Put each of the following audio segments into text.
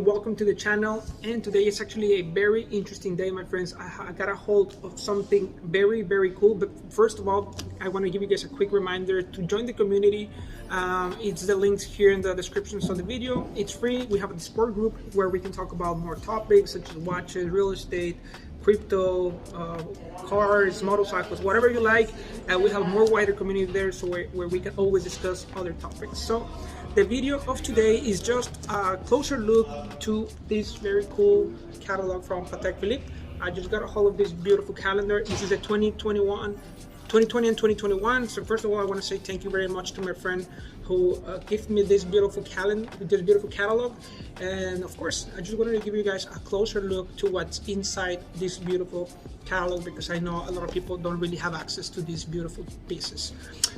welcome to the channel. And today is actually a very interesting day, my friends. I got a hold of something very cool. But first of all, I want to give you guys a quick reminder to join the community. It's the links here in the descriptions of the video. It's free. We have a Discord group where we can talk about more topics such as watches, real estate, crypto, cars, motorcycles, whatever you like. We have a more wider community there, so where we can always discuss other topics. So the video of today is just a closer look to this very cool catalog from Patek Philippe. I just got a hold of this beautiful calendar. This is a 2020 and 2021. So first of all, I want to say thank you very much to my friend who gifted me this beautiful catalog. And of course, I just wanted to give you guys a closer look to what's inside this beautiful catalog, because I know a lot of people don't really have access to these beautiful pieces.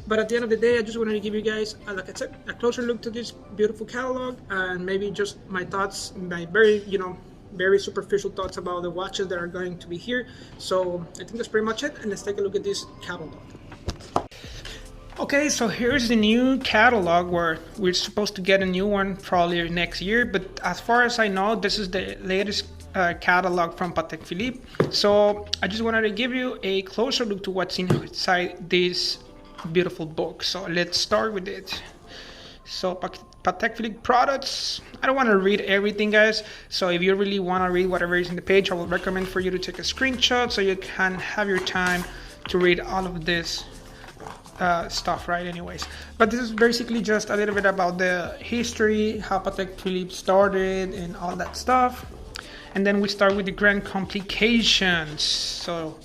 But at the end of the day, I just wanted to give you guys, like I said, a closer look to this beautiful catalog, and maybe just my thoughts, my very superficial thoughts about the watches that are going to be here. So I think that's pretty much it, and let's take a look at this catalog. Okay, so here's the new catalog, where we're supposed to get a new one probably next year, but as far as I know, this is the latest catalog from Patek Philippe. So I just wanted to give you a closer look to what's inside this beautiful book. So let's start with it. So Patek Philippe products. I don't want to read everything, guys, so if you really want to read whatever is in the page, I would recommend for you to take a screenshot so you can have your time to read all of this stuff, right? Anyways, but this is basically just a little bit about the history, how Patek Philippe started and all that stuff. And then we start with the grand complications. So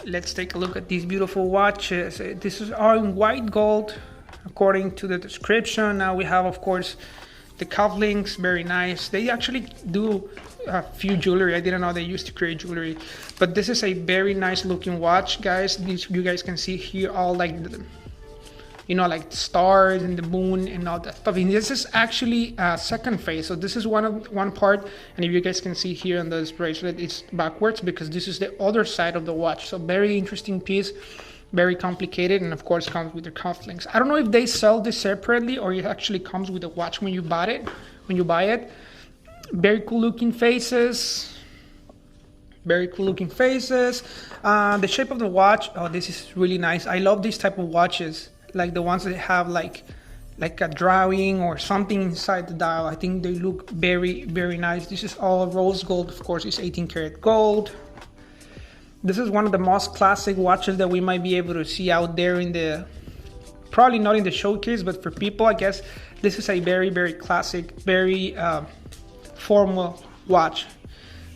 let's take a look at these beautiful watches. This is all in white gold according to the description. Now we have, of course, the cufflinks, very nice. They actually do a few jewelry. I didn't know they used to create jewelry, but this is a very nice looking watch, guys. You guys can see here all like the, like the stars and the moon and all that stuff. And this is actually a second phase. So this is one part, and if you guys can see here on this bracelet, it's backwards because this is the other side of the watch. So very interesting piece, very complicated, and of course comes with the cufflinks. I don't know if they sell this separately or it actually comes with the watch when you buy it. Very cool looking faces. The shape of the watch, oh, this is really nice. I love these type of watches, like the ones that have like a drawing or something inside the dial. I think they look very nice. This is all rose gold, of course. It's 18 karat gold. This is one of the most classic watches that we might be able to see out there in the, probably not in the showcase, but for people, I guess this is a very classic, very formal watch.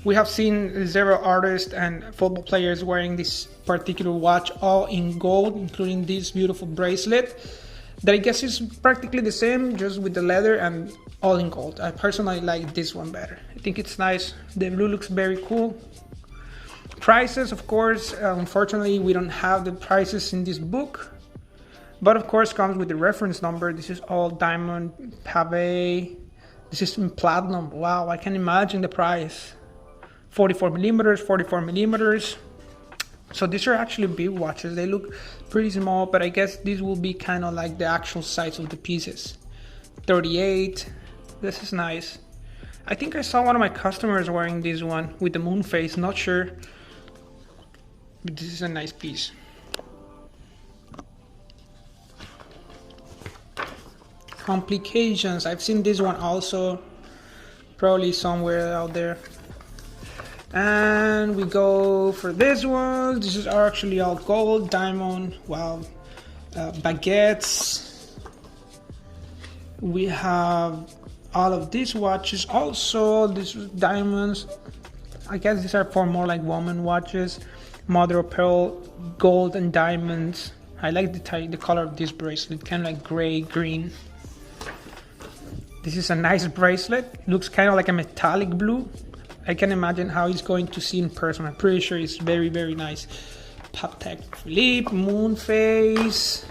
We have seen several artists and football players wearing this particular watch all in gold, including this beautiful bracelet that I guess is practically the same, just with the leather and all in gold. I personally like this one better. I think it's nice. The blue looks very cool. Prices, of course, unfortunately we don't have the prices in this book, but of course comes with the reference number. This is all diamond pavé. This is in platinum. Wow, I can imagine the price. 44 millimeters. So these are actually big watches. They look pretty small, but I guess these will be kind of like the actual size of the pieces. 38. This is nice. I think I saw one of my customers wearing this one with the moon face. Not sure, but this is a nice piece. Complications. I've seen this one also, probably somewhere out there. And we go for this one. This is actually all gold, diamond, wow, baguettes. We have all of these watches also. These diamonds. I guess these are for more like woman watches. Mother of pearl, gold and diamonds. I like the color of this bracelet, kind of like gray green. This is a nice bracelet. Looks kind of like a metallic blue. I can imagine how it's going to see in person. I'm pretty sure it's very nice. Patek Philippe, moon face.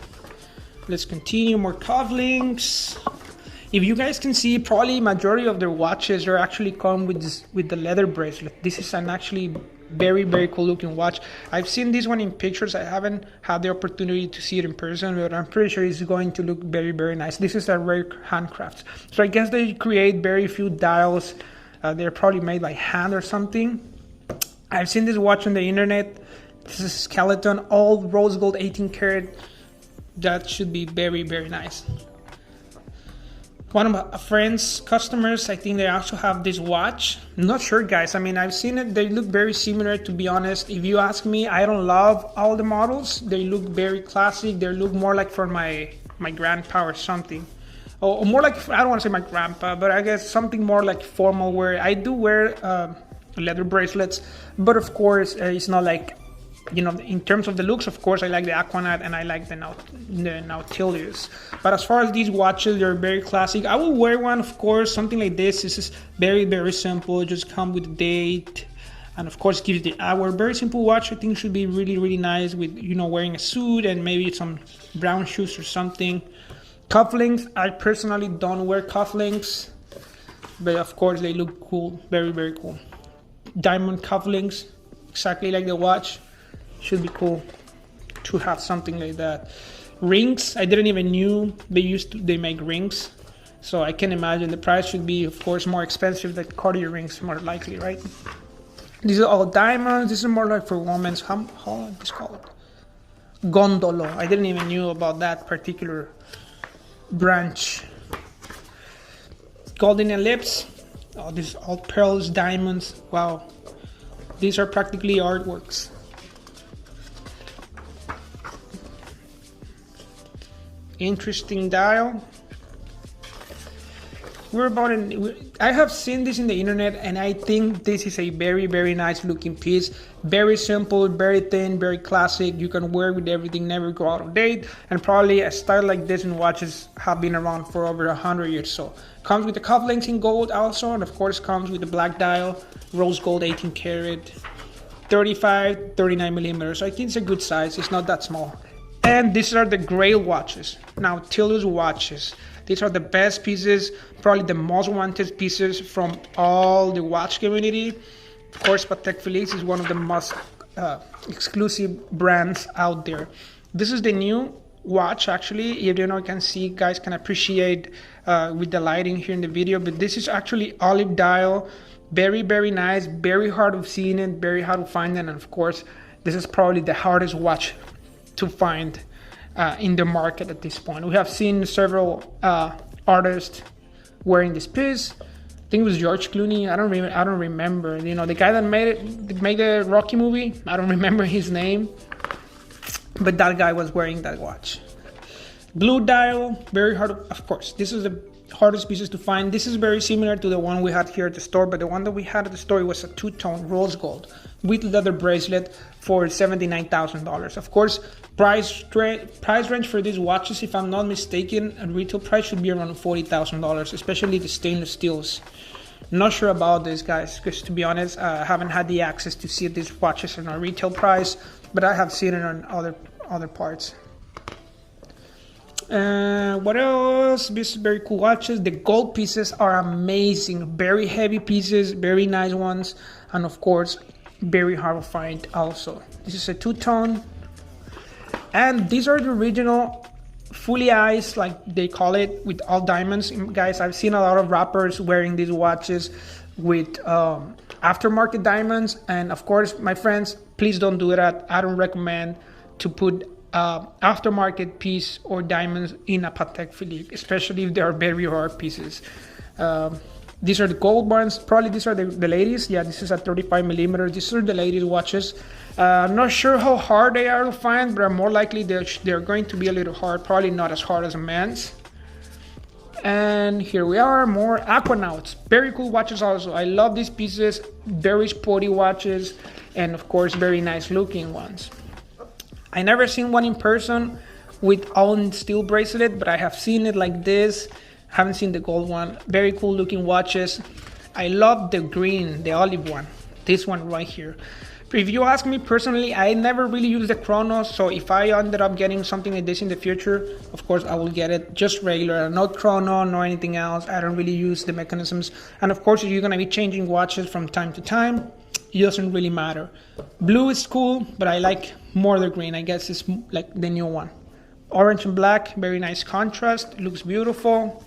Let's continue, more cufflinks. If you guys can see, probably majority of their watches are actually come with the leather bracelet. This is an actually very cool looking watch. I've seen this one in pictures. I haven't had the opportunity to see it in person, but I'm pretty sure it's going to look very nice. This is a rare handcraft, so I guess they create very few dials. They're probably made by hand or something. I've seen this watch on the internet. This is skeleton, all rose gold 18 karat. That should be very nice. One of my friends, customers, I think they also have this watch. I'm not sure, guys. I mean, I've seen it. They look very similar, to be honest. If you ask me, I don't love all the models. They look very classic. They look more like for my grandpa or something. Or more like, I don't want to say my grandpa, but I guess something more like formal wear. I do wear leather bracelets, but of course, it's not like, you know, in terms of the looks, of course, I like the Aquanaut and I like the Nautilus. But as far as these watches, they're very classic. I will wear one, of course, something like this. This is very simple. It just come with the date, and of course, gives the hour. Very simple watch. I think should be really nice with, you know, wearing a suit and maybe some brown shoes or something. Cufflinks. I personally don't wear cufflinks, but of course, they look cool. Very cool. Diamond cufflinks, exactly like the watch. Should be cool to have something like that. Rings, I didn't even knew they make rings, so I can imagine the price should be, of course, more expensive than Cartier rings, more likely, right? These are all diamonds. This is more like for women's. How this called? Gondolo. I didn't even knew about that particular branch. Golden ellipse. Oh, these all pearls, diamonds. Wow, these are practically artworks. Interesting dial. I have seen this in the internet, and I think this is a very nice looking piece. Very simple, very thin, very classic. You can wear with everything, never go out of date, and probably a style like this in watches have been around for over 100 years. So comes with the cufflinks in gold also, and of course comes with the black dial, rose gold 18 karat, 35-39 millimeters. So I think it's a good size. It's not that small. And these are the Grail watches, Nautilus watches. These are the best pieces, probably the most wanted pieces from all the watch community. Of course, Patek Philippe is one of the most exclusive brands out there. This is the new watch, actually. If you know, you can see, guys can appreciate with the lighting here in the video, but this is actually olive dial. Very nice, very hard of seeing it, very hard to find it, and of course, this is probably the hardest watch to find in the market at this point. We have seen several artists wearing this piece. I think it was George Clooney. I don't remember. You know, the guy that made the Rocky movie. I don't remember his name, but that guy was wearing that watch. Blue dial, very hard. Of course, this is the hardest pieces to find. This is very similar to the one we had here at the store, but the one that we had at the store was a two-tone rose gold with leather bracelet for $79,000. Of course, price range for these watches, if I'm not mistaken, and retail price should be around $40,000, especially the stainless steels. Not sure about this, guys, because to be honest, I haven't had the access to see these watches on a retail price, but I have seen it on other parts. What else? This is very cool watches. The gold pieces are amazing, very heavy pieces, very nice ones, and of course very hard to find also. This is a two-tone, and these are the original fully iced, like they call it, with all diamonds. Guys, I've seen a lot of rappers wearing these watches with aftermarket diamonds, and of course, my friends, please don't do that. I don't recommend to put aftermarket piece or diamonds in a Patek Philippe, especially if they are very rare pieces. These are the gold ones. Probably these are the ladies. Yeah, this is a 35 millimeter. These are the ladies' watches. I'm not sure how hard they are to find, but more likely they're going to be a little hard. Probably not as hard as a man's. And here we are, more Aquanauts. Very cool watches also. I love these pieces. Very sporty watches, and of course, very nice looking ones. I never seen one in person with all steel bracelet, but I have seen it like this. Haven't seen the gold one. Very cool looking watches. I love the green, the olive one. This one right here. But if you ask me personally, I never really use the chronos. So if I ended up getting something like this in the future, of course I will get it just regular, not chrono, no anything else. I don't really use the mechanisms. And of course, if you're gonna be changing watches from time to time, it doesn't really matter. Blue is cool, but I like more the green. I guess it's like the new one. Orange and black, very nice contrast. It looks beautiful.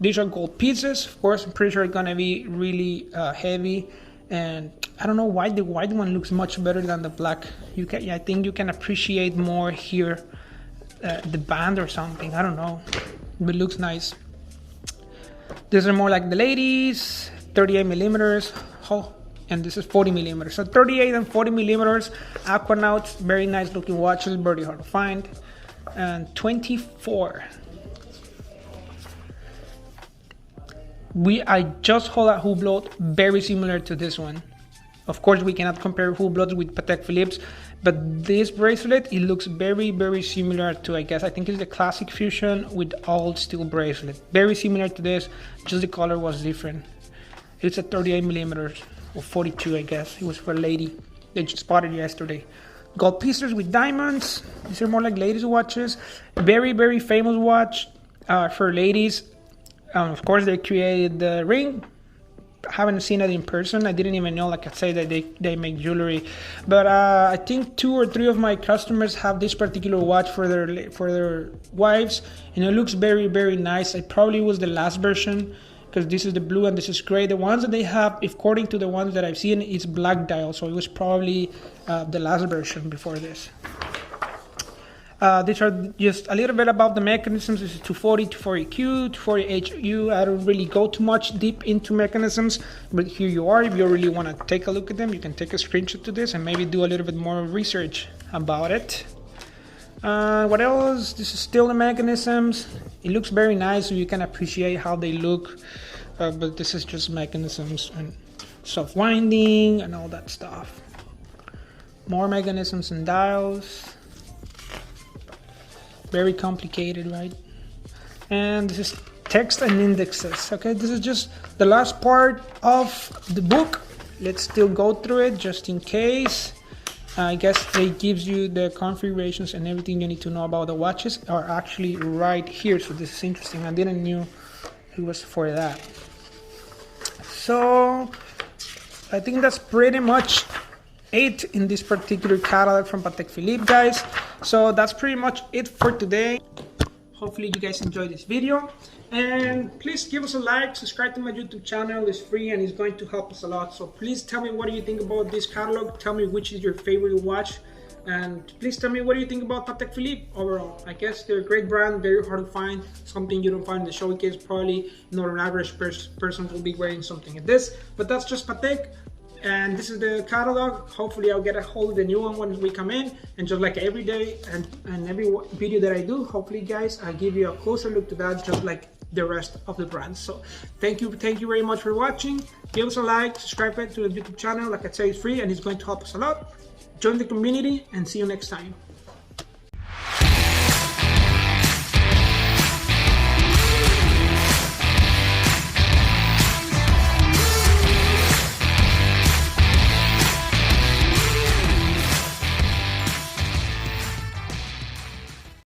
These are gold pieces. Of course, I'm pretty sure it's gonna be really heavy. And I don't know why the white one looks much better than the black. I think you can appreciate more here, the band or something. I don't know, but it looks nice. These are more like the ladies, 38 millimeters. Oh, and this is 40 millimeters. So 38 and 40 millimeters. Aquanauts, very nice looking watches, very hard to find. And 24. I just hold a Hublot very similar to this one. Of course, we cannot compare Hublots with Patek Philippe's, but this bracelet, it looks very, very similar to, I think it's the classic fusion with all steel bracelet. Very similar to this, just the color was different. It's a 38 millimeters or 42, I guess. It was for a lady. They just spotted yesterday. Gold pieces with diamonds. These are more like ladies' watches. Very, very famous watch for ladies. Of course, they created the ring. I haven't seen it in person. I didn't even know, like I say, that they make jewelry. But I think 2 or 3 of my customers have this particular watch for their wives, and it looks very, very nice. It probably was the last version, because this is the blue and this is gray. The ones that they have, according to the ones that I've seen, it's black dial, so it was probably the last version before this. These are just a little bit about the mechanisms. This is 240, 240Q, 240HU. I don't really go too much deep into mechanisms, but here you are. If you really want to take a look at them, you can take a screenshot to this and maybe do a little bit more research about it. What else? This is still the mechanisms. It looks very nice, so you can appreciate how they look, but this is just mechanisms and soft winding and all that stuff. More mechanisms and dials. Very complicated, right? And this is text and indexes. Okay, this is just the last part of the book. Let's still go through it just in case. I guess it gives you the configurations and everything you need to know about the watches are actually right here. So this is interesting. I didn't knew it was for that. So I think that's pretty much it in this particular catalog from Patek Philippe, guys. So that's pretty much it for today. Hopefully you guys enjoyed this video, and please give us a like, subscribe to my YouTube channel. It's free and it's going to help us a lot. So please tell me, what do you think about this catalog? Tell me which is your favorite watch, and please tell me what do you think about Patek Philippe overall. I guess they're a great brand, very hard to find, something you don't find in the showcase. Probably not an average person will be wearing something like this, but that's just Patek. And this is the catalog. Hopefully I'll get a hold of the new one when we come in, and just like every day and every video that I do, hopefully guys, I give you a closer look to that, just like the rest of the brands. So thank you very much for watching. Give us a like, subscribe to the YouTube channel. Like I say, it's free and it's going to help us a lot. Join the community, and see you next time.